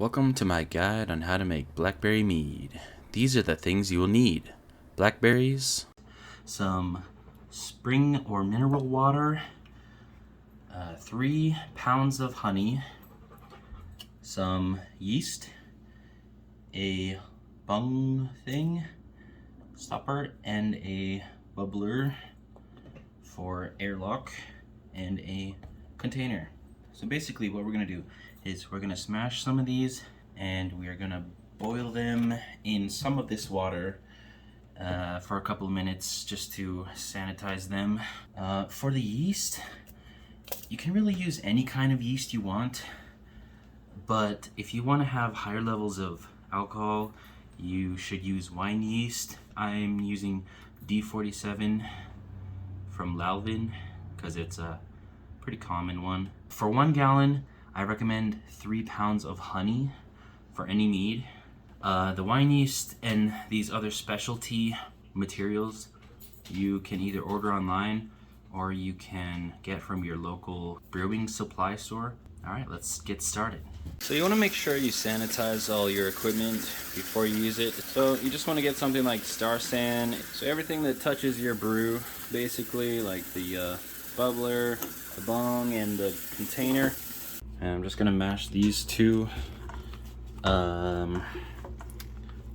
Welcome to my guide on how to make blackberry mead. These are the things you will need: blackberries, some spring or mineral water, 3 pounds of honey, some yeast, a bung thing, stopper, and a bubbler for airlock, and a container. So basically what we're going to do is we're going to smash some of these and we are going to boil them in some of this water for a couple of minutes just to sanitize them. For the yeast, you can really use any kind of yeast you want, but if you want to have higher levels of alcohol, you should use wine yeast. I'm using D47 from Lalvin because it's a pretty common one. For 1 gallon, I recommend 3 pounds of honey for any mead. The wine yeast and these other specialty materials you can either order online or you can get from your local brewing supply store. Alright, let's get started. So you want to make sure you sanitize all your equipment before you use it. So you just want to get something like Star San. So everything that touches your brew, basically, like the bubbler, the bung, and the container. And I'm just gonna mash these 2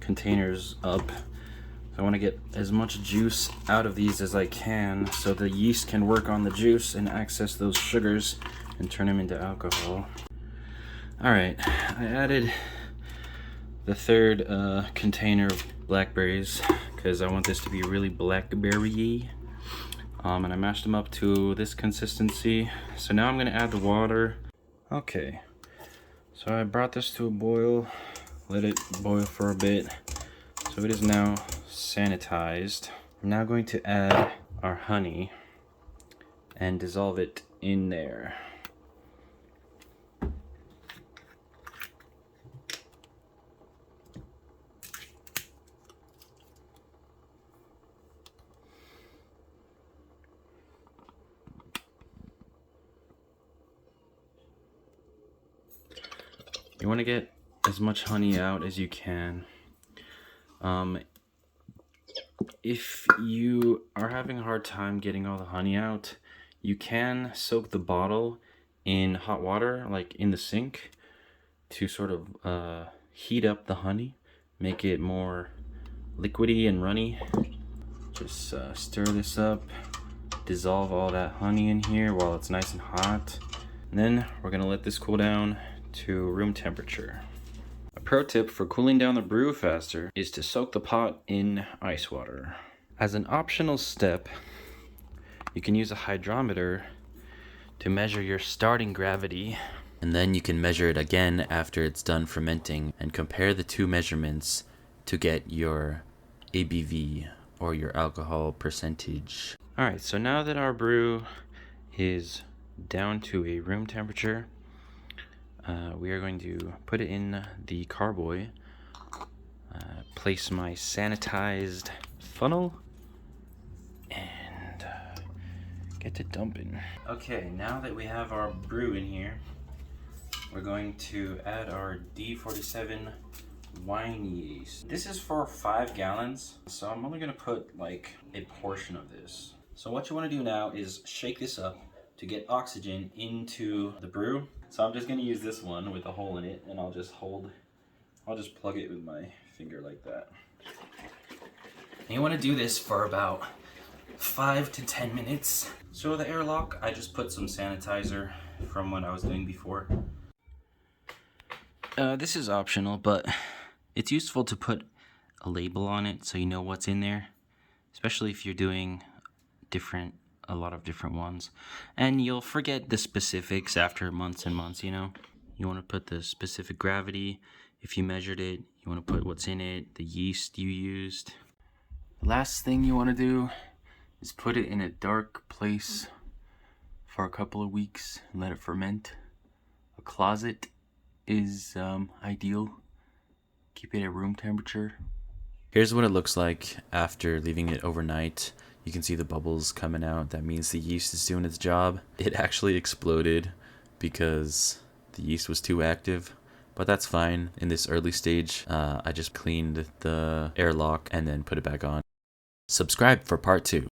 containers up. So I want to get as much juice out of these as I can so the yeast can work on the juice and access those sugars and turn them into alcohol. Alright, I added the 3rd container of blackberries because I want this to be really blackberry-y. And I mashed them up to this consistency. So now I'm going to add the water. Okay, so I brought this to a boil, let it boil for a bit. So it is now sanitized. I'm now going to add our honey and dissolve it in there. You want to get as much honey out as you can. If you are having a hard time getting all the honey out, you can soak the bottle in hot water, like in the sink, to sort of heat up the honey, make it more liquidy and runny. Just stir this up, dissolve all that honey in here while it's nice and hot. And then we're going to let this cool down to room temperature. A pro tip for cooling down the brew faster is to soak the pot in ice water. As an optional step, you can use a hydrometer to measure your starting gravity, and then you can measure it again after it's done fermenting and compare the 2 measurements to get your ABV or your alcohol percentage. Alright, so now that our brew is down to a room temperature, we are going to put it in the carboy, place my sanitized funnel, and get to dumping. Okay, now that we have our brew in here, we're going to add our D47 wine yeast. This is for 5 gallons, so I'm only going to put like a portion of this. So what you want to do now is shake this up to get oxygen into the brew. So I'm just going to use this one with a hole in it, and I'll just plug it with my finger like that. And you want to do this for about 5 to 10 minutes. So the airlock, I just put some sanitizer from what I was doing before. This is optional, but it's useful to put a label on it so you know what's in there, especially if you're doing a lot of different ones, and you'll forget the specifics after months and months. You know, you want to put the specific gravity if you measured it, you want to put what's in it, the yeast you used. The last thing you want to do is put it in a dark place for a couple of weeks and let it ferment. A closet is ideal. Keep it at room temperature. Here's what it looks like after leaving it overnight. You can see the bubbles coming out. That means the yeast is doing its job. It actually exploded because the yeast was too active, but that's fine. In this early stage, I just cleaned the airlock and then put it back on. Subscribe for part 2.